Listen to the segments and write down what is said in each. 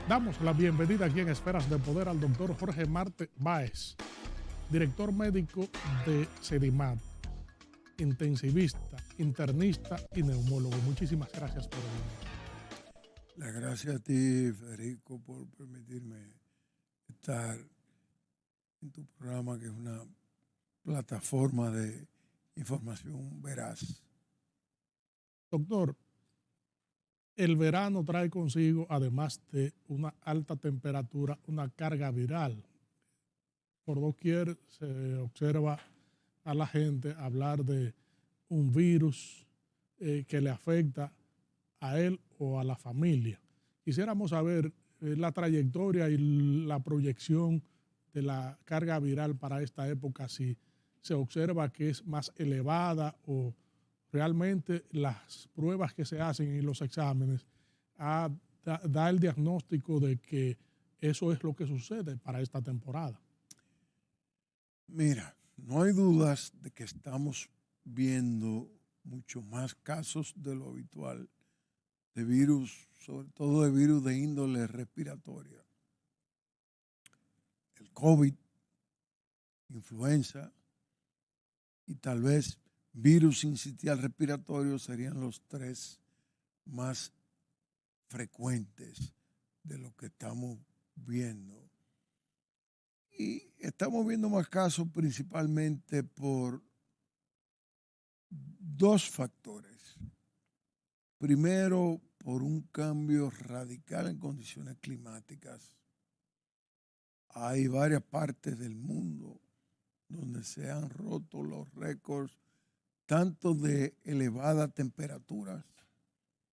Damos la bienvenida aquí en Esferas de Poder al doctor Jorge Marte Báez, director médico de SEDIMAT, intensivista, internista y neumólogo. Muchísimas gracias por venir. La gracias a ti, Federico, por permitirme estar en tu programa, que es una plataforma de información veraz. Doctor, el verano trae consigo, además de una alta temperatura, una carga viral. Por doquier se observa a la gente hablar de un virus que le afecta a él o a la familia. Quisiéramos saber la trayectoria y la proyección de la carga viral para esta época, si se observa que es más elevada o realmente las pruebas que se hacen y los exámenes da el diagnóstico de que eso es lo que sucede para esta temporada. Mira, no hay dudas de que estamos viendo mucho más casos de lo habitual de virus, sobre todo de virus de índole respiratoria. El COVID, influenza y tal vez virus sincitial respiratorio serían los tres más frecuentes de lo que estamos viendo. Y estamos viendo más casos principalmente por dos factores. Primero, por un cambio radical en condiciones climáticas. Hay varias partes del mundo donde se han roto los récords, tanto de elevadas temperaturas,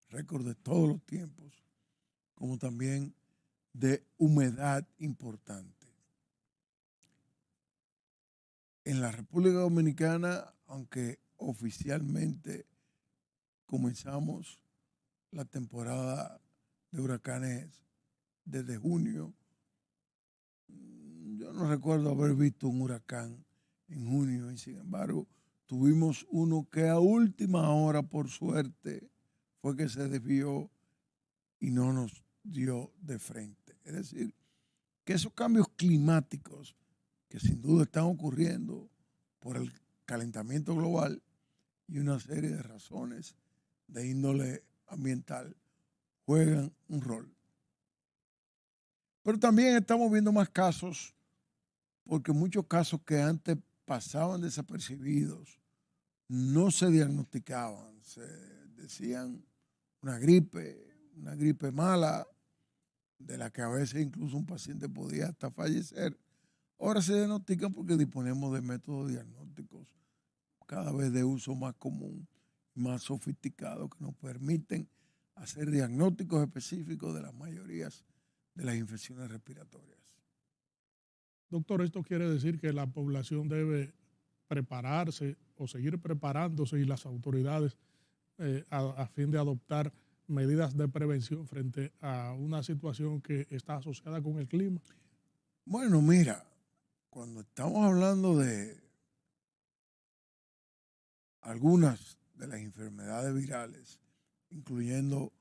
récords de todos los tiempos, como también de humedad importante. En la República Dominicana, aunque oficialmente comenzamos la temporada de huracanes desde junio, yo no recuerdo haber visto un huracán en junio y sin embargo tuvimos uno que a última hora, por suerte, fue que se desvió y no nos dio de frente. Es decir, que esos cambios climáticos que sin duda están ocurriendo por el calentamiento global y una serie de razones de índole ambiental juegan un rol. Pero también estamos viendo más casos, porque muchos casos que antes pasaban desapercibidos no se diagnosticaban, se decían una gripe mala, de la que a veces incluso un paciente podía hasta fallecer. Ahora se diagnostican porque disponemos de métodos diagnósticos cada vez de uso más común, más sofisticados, que nos permiten hacer diagnósticos específicos de las mayorías de las infecciones respiratorias. Doctor, esto quiere decir que la población debe prepararse o seguir preparándose y las autoridades a fin de adoptar medidas de prevención frente a una situación que está asociada con el clima. Bueno, mira, cuando estamos hablando de algunas de las enfermedades virales, incluyendo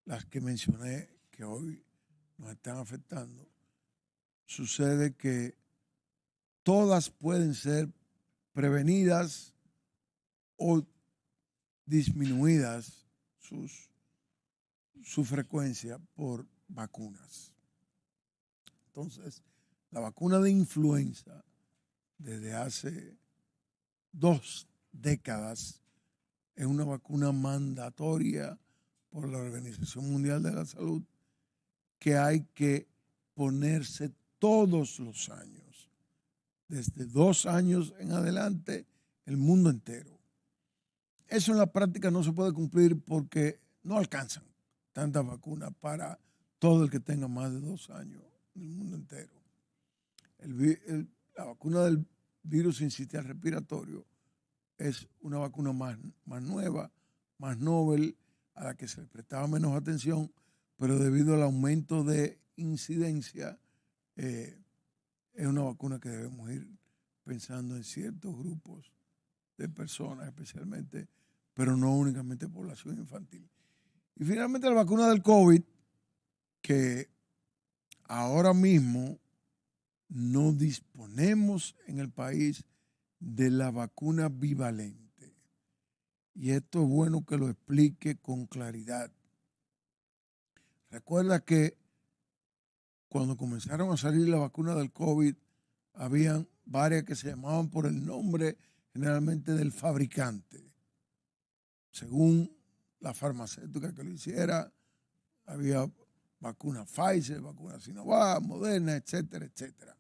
las que mencioné que hoy nos están afectando, sucede que todas pueden ser prevenidas o disminuidas su frecuencia por vacunas. Entonces, la vacuna de influenza desde hace 2 décadas es una vacuna mandatoria por la Organización Mundial de la Salud que hay que ponerse todos los años, desde 2 años en adelante, el mundo entero. Eso en la práctica no se puede cumplir porque no alcanzan tantas vacunas para todo el que tenga más de 2 años en el mundo entero. La vacuna del virus sincitial respiratorio es una vacuna más nueva, más novel, a la que se le prestaba menos atención, pero debido al aumento de incidencia, es una vacuna que debemos ir pensando en ciertos grupos de personas especialmente, pero no únicamente población infantil. Y finalmente la vacuna del COVID, que ahora mismo no disponemos en el país de la vacuna bivalente. Y esto es bueno que lo explique con claridad. Recuerda que cuando comenzaron a salir la vacuna del COVID, habían varias que se llamaban por el nombre generalmente del fabricante. Según la farmacéutica que lo hiciera, había vacuna Pfizer, vacuna Sinovac, Moderna, etcétera, etcétera.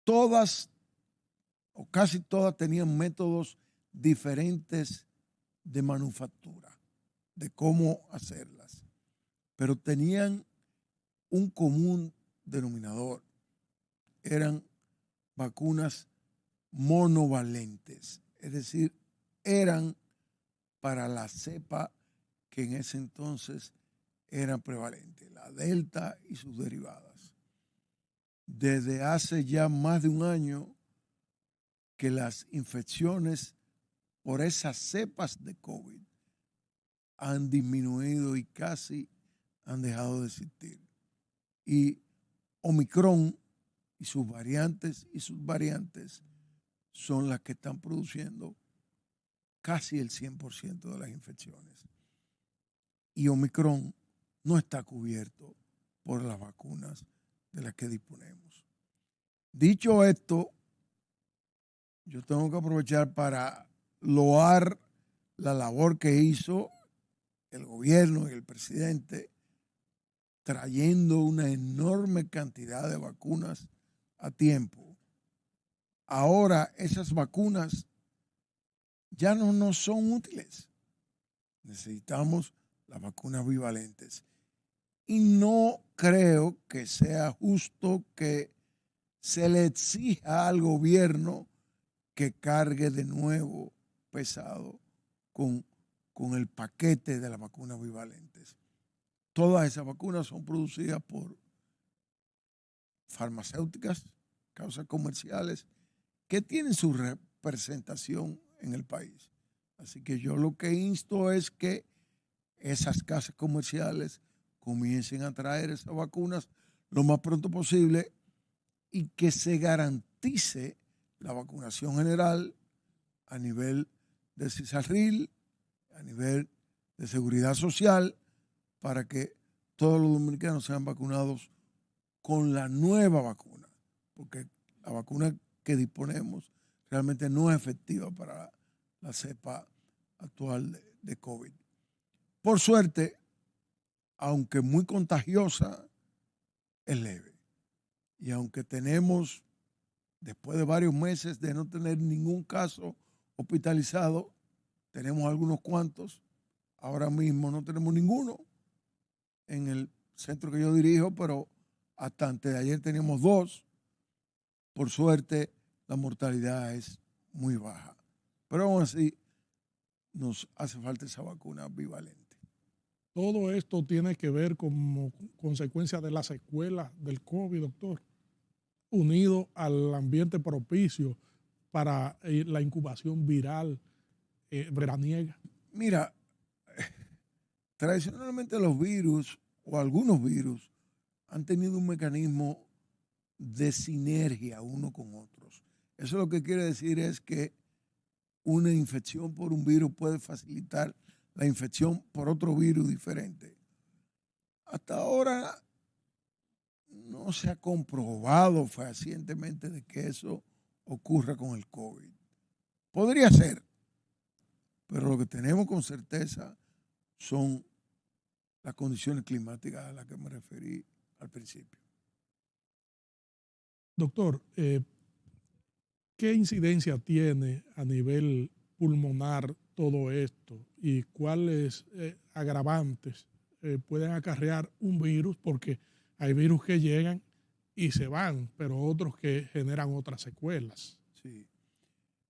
Todas o casi todas tenían métodos diferentes de manufactura, de cómo hacerlas, pero tenían un común denominador. Eran vacunas monovalentes, es decir, eran para la cepa que en ese entonces era prevalente, la Delta y sus derivadas. Desde hace ya más de un año que las infecciones por esas cepas de COVID han disminuido y casi han dejado de existir. Y Omicron y sus variantes y sus variantes son las que están produciendo casi el 100% de las infecciones. Y Omicron no está cubierto por las vacunas de las que disponemos. Dicho esto, yo tengo que aprovechar para loar la labor que hizo el gobierno y el presidente trayendo una enorme cantidad de vacunas a tiempo. Ahora esas vacunas ya no nos son útiles. Necesitamos las vacunas bivalentes. Y no creo que sea justo que se le exija al gobierno que cargue de nuevo pesado con el paquete de las vacunas bivalentes. Todas esas vacunas son producidas por farmacéuticas, causas comerciales, que tienen su representación en el país. Así que yo lo que insto es que esas casas comerciales comiencen a traer esas vacunas lo más pronto posible y que se garantice la vacunación general a nivel de CISARRIL, a nivel de seguridad social, para que todos los dominicanos sean vacunados con la nueva vacuna, porque la vacuna que disponemos realmente no es efectiva para la cepa actual de COVID. Por suerte, aunque muy contagiosa, es leve. Y aunque tenemos, después de varios meses de no tener ningún caso hospitalizado, tenemos algunos cuantos, ahora mismo no tenemos ninguno en el centro que yo dirijo, pero hasta antes de ayer teníamos 2. Por suerte, la mortalidad es muy baja. Pero aún así, nos hace falta esa vacuna bivalente. Todo esto tiene que ver como consecuencia de las secuelas del COVID, doctor, unido al ambiente propicio para la incubación viral veraniega. Mira, tradicionalmente los virus o algunos virus han tenido un mecanismo de sinergia uno con otros. Eso lo que quiere decir es que una infección por un virus puede facilitar la infección por otro virus diferente. Hasta ahora no se ha comprobado fehacientemente de que eso ocurra con el COVID. Podría ser, pero lo que tenemos con certeza son las condiciones climáticas a las que me referí al principio. Doctor, ¿qué incidencia tiene a nivel pulmonar todo esto y cuáles agravantes pueden acarrear un virus? Porque hay virus que llegan y se van, pero otros que generan otras secuelas. Sí.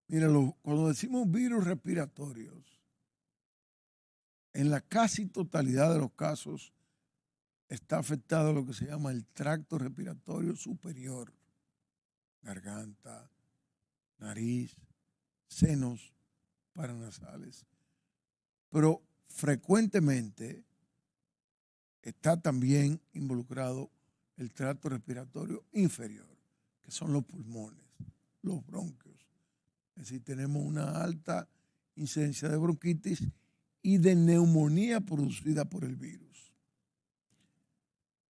Mira, cuando decimos virus respiratorios, en la casi totalidad de los casos está afectado lo que se llama el tracto respiratorio superior, garganta, nariz, senos paranasales. Pero frecuentemente está también involucrado el tracto respiratorio inferior, que son los pulmones, los bronquios. Es decir, tenemos una alta incidencia de bronquitis y de neumonía producida por el virus.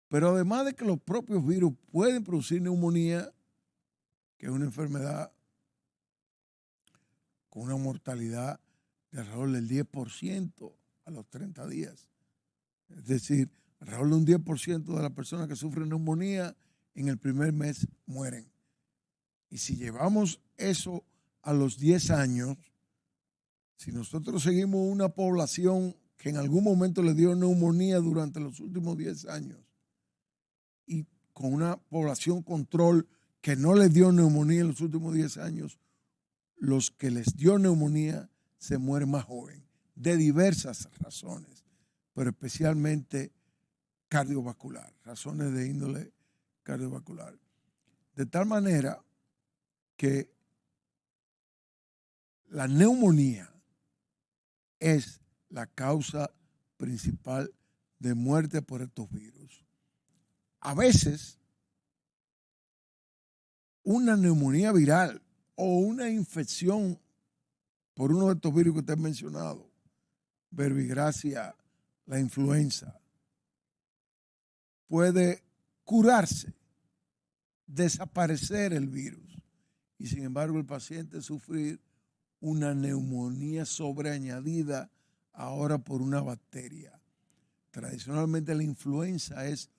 Pero además de que los propios virus pueden producir neumonía, que es una enfermedad con una mortalidad de alrededor del 10% a los 30 días. Es decir, alrededor de un 10% de las personas que sufren neumonía en el primer mes mueren. Y si llevamos eso a los 10 años, si nosotros seguimos una población que en algún momento le dio neumonía durante los últimos 10 años y con una población control que no le dio neumonía en los últimos 10 años, los que les dio neumonía se mueren más joven, de diversas razones, pero especialmente cardiovascular, razones de índole cardiovascular. De tal manera que la neumonía es la causa principal de muerte por estos virus. A veces, una neumonía viral o una infección por uno de estos virus que usted ha mencionado, verbigracia, la influenza, puede curarse, desaparecer el virus y sin embargo el paciente sufrir una neumonía sobreañadida ahora por una bacteria. Tradicionalmente la influenza es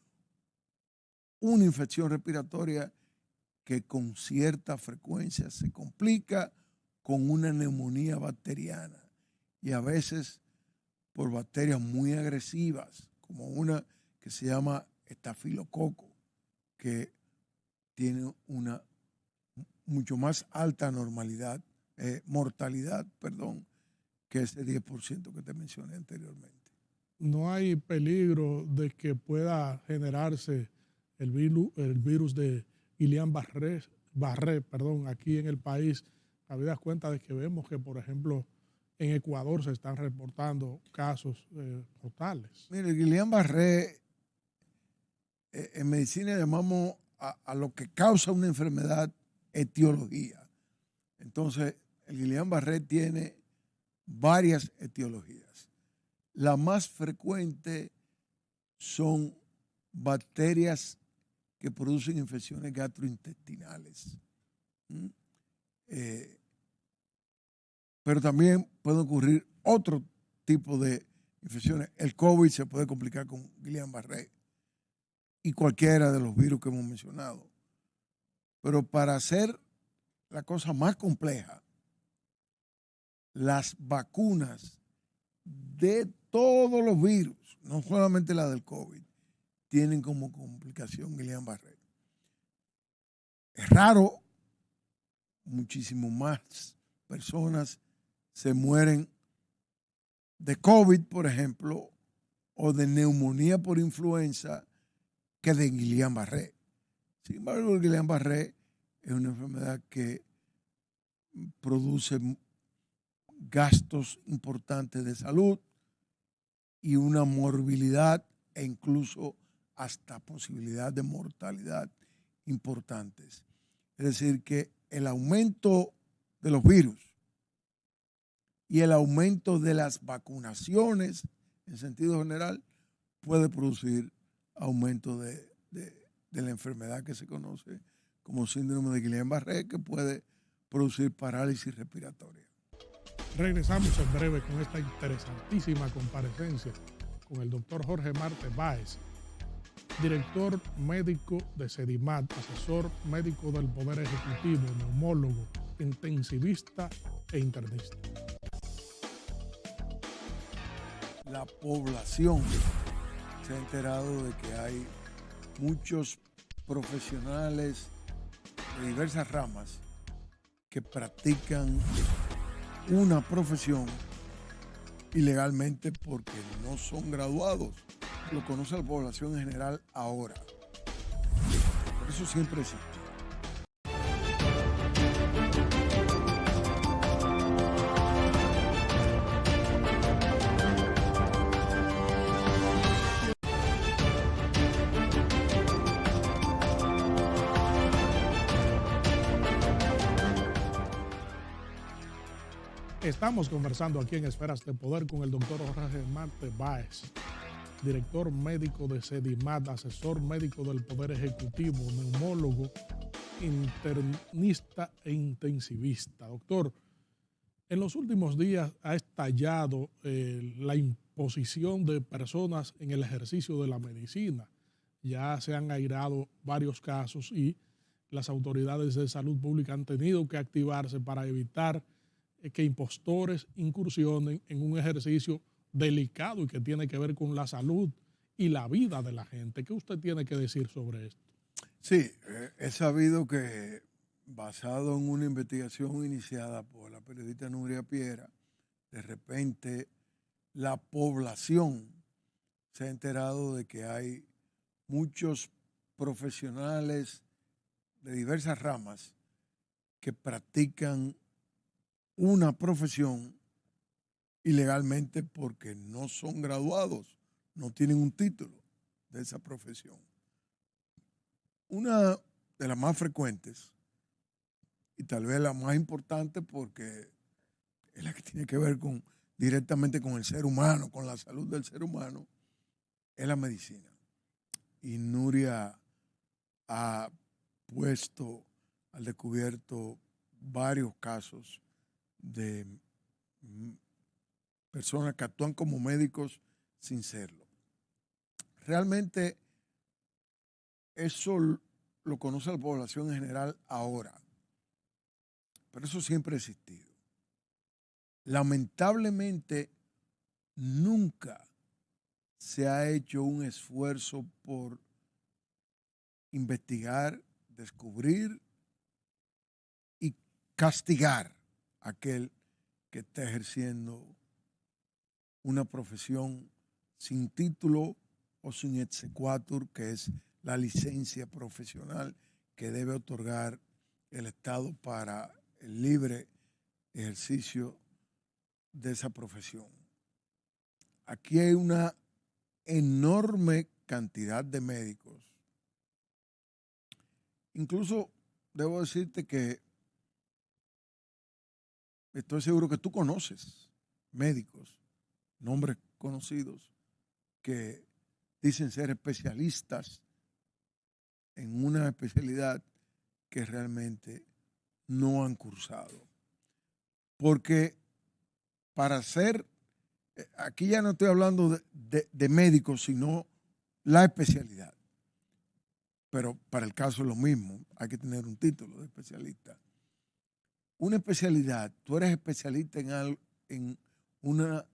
una infección respiratoria que con cierta frecuencia se complica con una neumonía bacteriana y a veces por bacterias muy agresivas, como una que se llama estafilococo, que tiene una mucho más alta mortalidad, que ese 10% que te mencioné anteriormente. No hay peligro de que pueda generarse el virus de Guillain-Barré, aquí en el país, habidas cuenta de que vemos que, por ejemplo, en Ecuador se están reportando casos mortales. Mire, el Guillain-Barré, en medicina llamamos a lo que causa una enfermedad etiología. Entonces, el Guillain-Barré tiene varias etiologías. La más frecuente son bacterias que producen infecciones gastrointestinales. Pero también pueden ocurrir otro tipo de infecciones. El COVID se puede complicar con Guillain-Barré y cualquiera de los virus que hemos mencionado. Pero para hacer la cosa más compleja, las vacunas de todos los virus, no solamente la del COVID, tienen como complicación Guillain-Barré. Es raro, muchísimo más personas se mueren de COVID, por ejemplo, o de neumonía por influenza que de Guillain-Barré. Sin embargo, el Guillain-Barré es una enfermedad que produce gastos importantes de salud y una morbilidad e incluso hasta posibilidad de mortalidad importantes. Es decir, que el aumento de los virus y el aumento de las vacunaciones en sentido general puede producir aumento de la enfermedad que se conoce como síndrome de Guillain-Barré, que puede producir parálisis respiratoria. Regresamos en breve con esta interesantísima comparecencia con el doctor Jorge Marte Báez, director médico de Sedimat, asesor médico del Poder Ejecutivo, neumólogo, intensivista e internista. La población se ha enterado de que hay muchos profesionales de diversas ramas que practican una profesión ilegalmente porque no son graduados. Lo conoce la población en general ahora. Por eso siempre existe. Estamos conversando aquí en Esferas de Poder con el doctor Jorge Marte Báez, director médico de SEDIMAT, asesor médico del Poder Ejecutivo, neumólogo, internista e intensivista. Doctor, en los últimos días ha estallado la imposición de personas en el ejercicio de la medicina. Ya se han airado varios casos y las autoridades de salud pública han tenido que activarse para evitar que impostores incursionen en un ejercicio delicado y que tiene que ver con la salud y la vida de la gente. ¿Qué usted tiene que decir sobre esto? Sí, he sabido que, basado en una investigación iniciada por la periodista Nuria Piera, de repente la población se ha enterado de que hay muchos profesionales de diversas ramas que practican una profesión ilegalmente porque no son graduados, no tienen un título de esa profesión. Una de las más frecuentes, y tal vez la más importante porque es la que tiene que ver directamente con el ser humano, con la salud del ser humano, es la medicina. Y Nuria ha puesto al descubierto varios casos de personas que actúan como médicos sin serlo. Realmente eso lo conoce la población en general ahora, pero eso siempre ha existido. Lamentablemente, nunca se ha hecho un esfuerzo por investigar, descubrir y castigar a aquel que está ejerciendo una profesión sin título o sin exequatur, que es la licencia profesional que debe otorgar el Estado para el libre ejercicio de esa profesión. Aquí hay una enorme cantidad de médicos. Incluso debo decirte que estoy seguro que tú conoces médicos, nombres conocidos, que dicen ser especialistas en una especialidad que realmente no han cursado. Porque para ser, aquí ya no estoy hablando de médicos, sino la especialidad. Pero para el caso es lo mismo, hay que tener un título de especialista. Una especialidad, tú eres especialista en una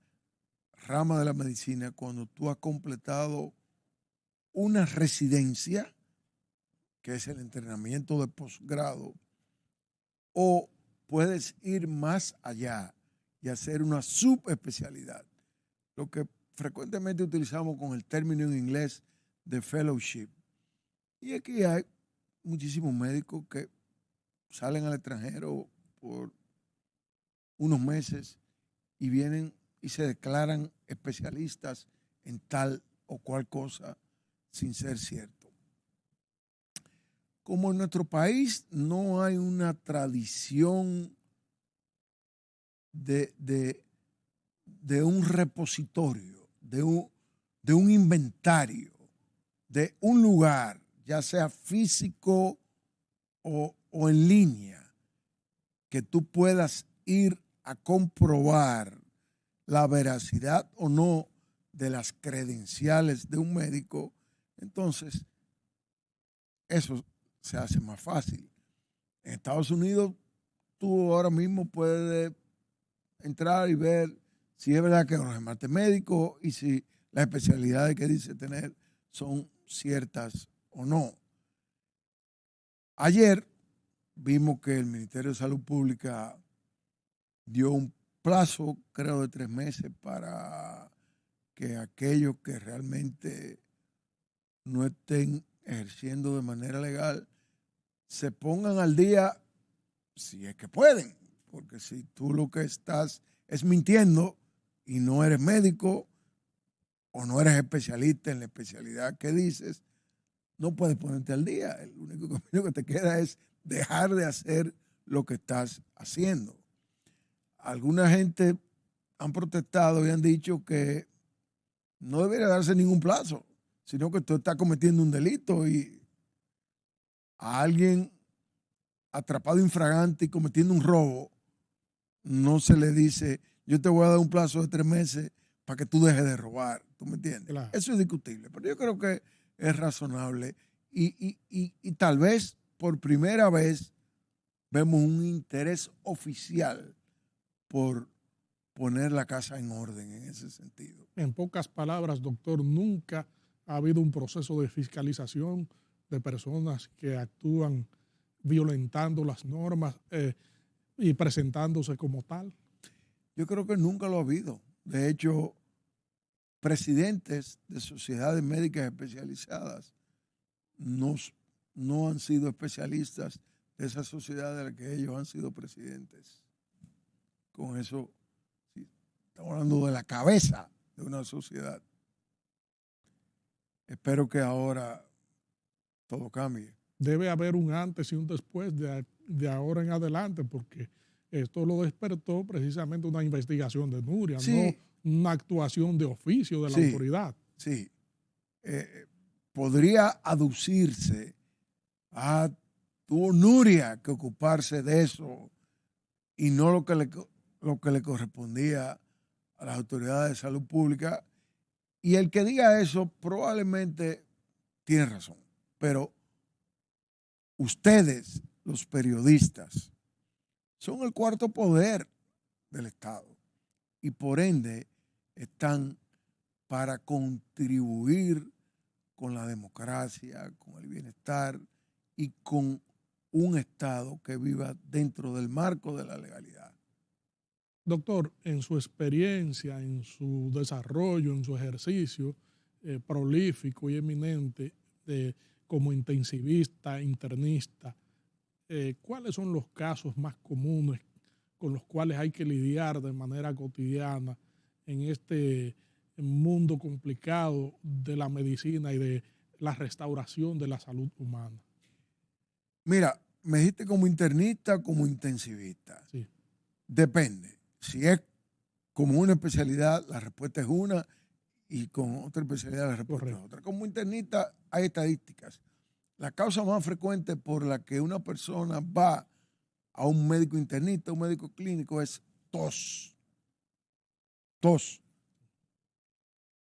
rama de la medicina cuando tú has completado una residencia, que es el entrenamiento de posgrado, o puedes ir más allá y hacer una subespecialidad, lo que frecuentemente utilizamos con el término en inglés de fellowship. Y aquí hay muchísimos médicos que salen al extranjero por unos meses y vienen y se declaran especialistas en tal o cual cosa sin ser cierto. Como en nuestro país no hay una tradición de un repositorio, de un inventario, de un lugar, ya sea físico o en línea, que tú puedas ir a comprobar la veracidad o no de las credenciales de un médico, entonces eso se hace más fácil. En Estados Unidos tú ahora mismo puedes entrar y ver si es verdad que Jorge Marte es médico y si las especialidades que dice tener son ciertas o no. Ayer vimos que el Ministerio de Salud Pública dio un plazo, creo, de 3 meses para que aquellos que realmente no estén ejerciendo de manera legal se pongan al día, si es que pueden, porque si tú lo que estás es mintiendo y no eres médico o no eres especialista en la especialidad que dices, no puedes ponerte al día. El único camino que te queda es dejar de hacer lo que estás haciendo. alguna gente han protestado y han dicho que no debería darse ningún plazo, sino que tú estás cometiendo un delito y a alguien atrapado infragante y cometiendo un robo, no se le dice, yo te voy a dar un plazo de 3 meses para que tú dejes de robar. ¿Tú me entiendes? Claro. Eso es discutible, pero yo creo que es razonable y tal vez por primera vez vemos un interés oficial por poner la casa en orden en ese sentido. En pocas palabras, doctor, nunca ha habido un proceso de fiscalización de personas que actúan violentando las normas y presentándose como tal. Yo creo que nunca lo ha habido. De hecho, presidentes de sociedades médicas especializadas no, no han sido especialistas de esa sociedad de la que ellos han sido presidentes. Con eso, sí, estamos hablando de la cabeza de una sociedad. Espero que ahora todo cambie. Debe haber un antes y un después de ahora en adelante, porque esto lo despertó precisamente una investigación de Nuria, no Sí, una actuación de oficio de la sí, autoridad. sí. Podría aducirse a tuvo Nuria que ocuparse de eso y no lo que le correspondía a las autoridades de salud pública. Y el que diga eso probablemente tiene razón. Pero ustedes, los periodistas, son el cuarto poder del Estado y por ende están para contribuir con la democracia, con el bienestar y con un Estado que viva dentro del marco de la legalidad. Doctor, en su experiencia, en su desarrollo, en su ejercicio prolífico y eminente como intensivista, internista, ¿cuáles son los casos más comunes con los cuales hay que lidiar de manera cotidiana en este mundo complicado de la medicina y de la restauración de la salud humana? Mira, me dijiste como internista, como intensivista. Sí, Depende. Si es como una especialidad, la respuesta es una, y con otra especialidad la respuesta es correcto. otra. Como internista hay estadísticas. La causa más frecuente por la que una persona va a un médico internista, un médico clínico, es tos. Tos.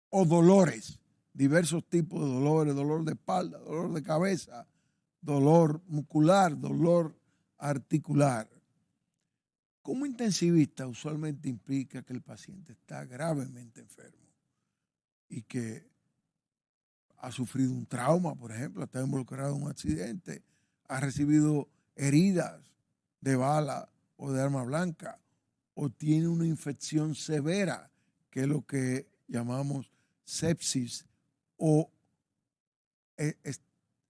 O dolores. Diversos tipos de dolores. Dolor de espalda, dolor de cabeza, dolor muscular, dolor articular. Como intensivista usualmente implica que el paciente está gravemente enfermo y que ha sufrido un trauma, por ejemplo, está involucrado en un accidente, ha recibido heridas de bala o de arma blanca, o tiene una infección severa, que es lo que llamamos sepsis, o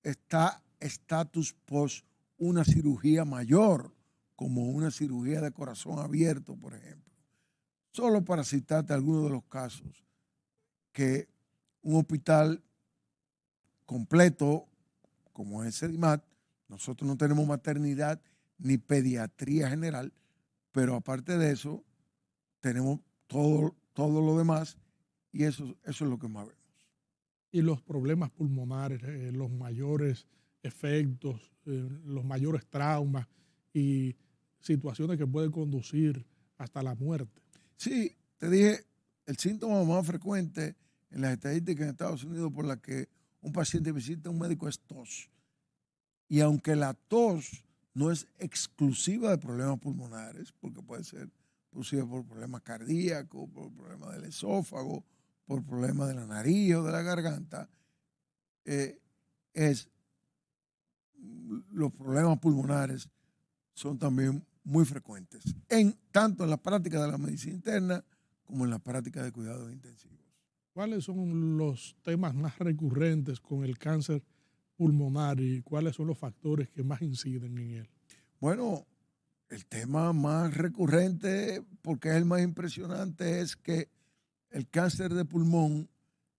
está estatus post una cirugía mayor, como una cirugía de corazón abierto, por ejemplo. Solo para citarte algunos de los casos que un hospital completo como es CEDIMAT, nosotros no tenemos maternidad ni pediatría general, pero aparte de eso, tenemos todo lo demás y eso es lo que más vemos. Y los problemas pulmonares, los mayores efectos, los mayores traumas y situaciones que pueden conducir hasta la muerte. Sí, te dije, el síntoma más frecuente en las estadísticas en Estados Unidos por la que un paciente visita a un médico es tos. Y aunque la tos no es exclusiva de problemas pulmonares, porque puede ser producida por problemas cardíacos, por problemas del esófago, por problemas de la nariz o de la garganta, es los problemas pulmonares son también muy frecuentes, tanto en la práctica de la medicina interna como en la práctica de cuidados intensivos. ¿Cuáles son los temas más recurrentes con el cáncer pulmonar y cuáles son los factores que más inciden en él? Bueno, el tema más recurrente, porque es el más impresionante, es que el cáncer de pulmón,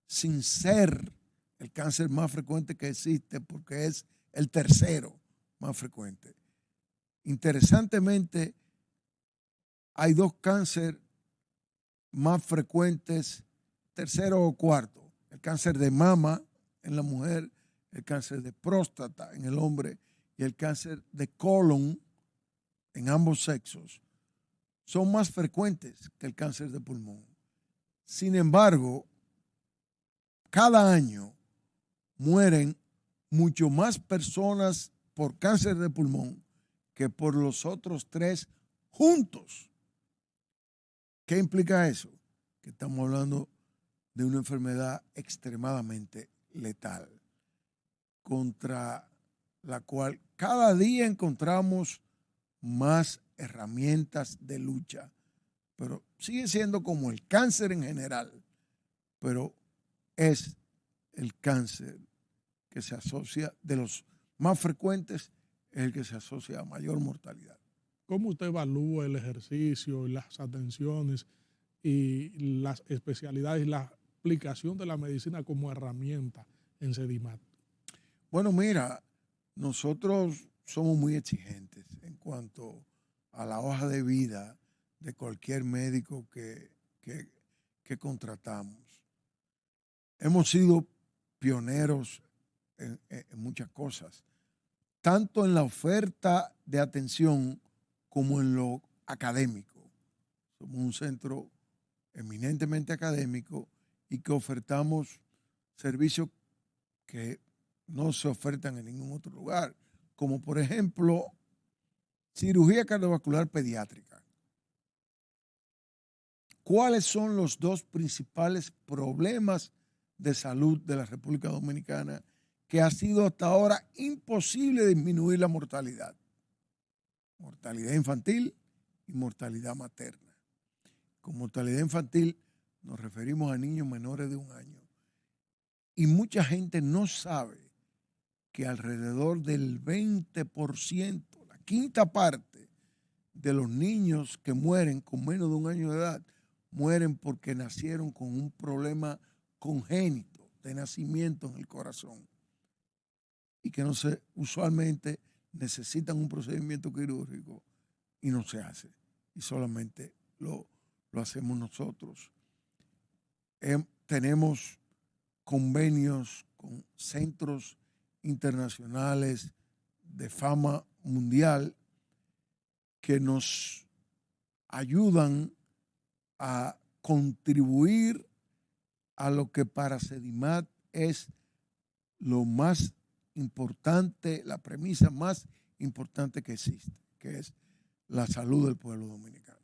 sin ser el cáncer más frecuente que existe, porque es el tercero más frecuente. Interesantemente, hay dos cánceres más frecuentes, tercero o cuarto. El cáncer de mama en la mujer, el cáncer de próstata en el hombre y el cáncer de colon en ambos sexos son más frecuentes que el cáncer de pulmón. Sin embargo, cada año mueren mucho más personas por cáncer de pulmón que por los otros tres juntos. ¿Qué implica eso? Que estamos hablando de una enfermedad extremadamente letal, contra la cual cada día encontramos más herramientas de lucha, pero sigue siendo como el cáncer en general, pero es el cáncer que se asocia, de los más frecuentes, es el que se asocia a mayor mortalidad. ¿Cómo usted evalúa el ejercicio y las atenciones y las especialidades y la aplicación de la medicina como herramienta en SEDIMAT? Bueno, mira, nosotros somos muy exigentes en cuanto a la hoja de vida de cualquier médico que contratamos. Hemos sido pioneros en muchas cosas, tanto en la oferta de atención como en lo académico. Somos un centro eminentemente académico y que ofertamos servicios que no se ofertan en ningún otro lugar, como por ejemplo cirugía cardiovascular pediátrica. ¿Cuáles son los dos principales problemas de salud de la República Dominicana que ha sido hasta ahora imposible disminuir la mortalidad? Mortalidad infantil y mortalidad materna. Con mortalidad infantil nos referimos a niños menores de 1 año. Y mucha gente no sabe que alrededor del 20%, la quinta parte de los niños que mueren con menos de 1 año de edad, mueren porque nacieron con un problema congénito de nacimiento en el corazón y que usualmente necesitan un procedimiento quirúrgico y no se hace, y solamente lo hacemos nosotros. Tenemos convenios con centros internacionales de fama mundial que nos ayudan a contribuir a lo que para SEDIMAT es lo más importante, la premisa más importante que existe, que es la salud del pueblo dominicano.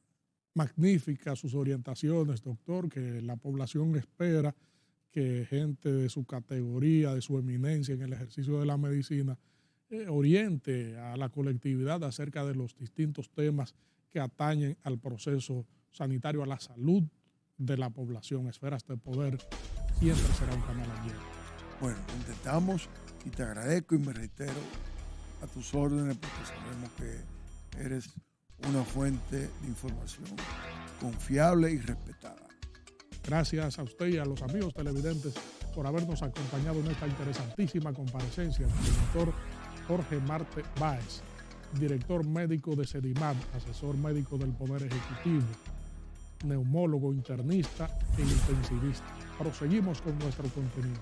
Magníficas sus orientaciones, doctor, que la población espera que gente de su categoría, de su eminencia en el ejercicio de la medicina, oriente a la colectividad acerca de los distintos temas que atañen al proceso sanitario, a la salud de la población. Esferas de Poder siempre será un canal abierto. Bueno, intentamos y te agradezco y me reitero a tus órdenes porque sabemos que eres una fuente de información confiable y respetada. Gracias a usted y a los amigos televidentes por habernos acompañado en esta interesantísima comparecencia del doctor Jorge Marte Báez, director médico de SEDIMAT, asesor médico del Poder Ejecutivo, neumólogo, internista e intensivista. Proseguimos con nuestro contenido.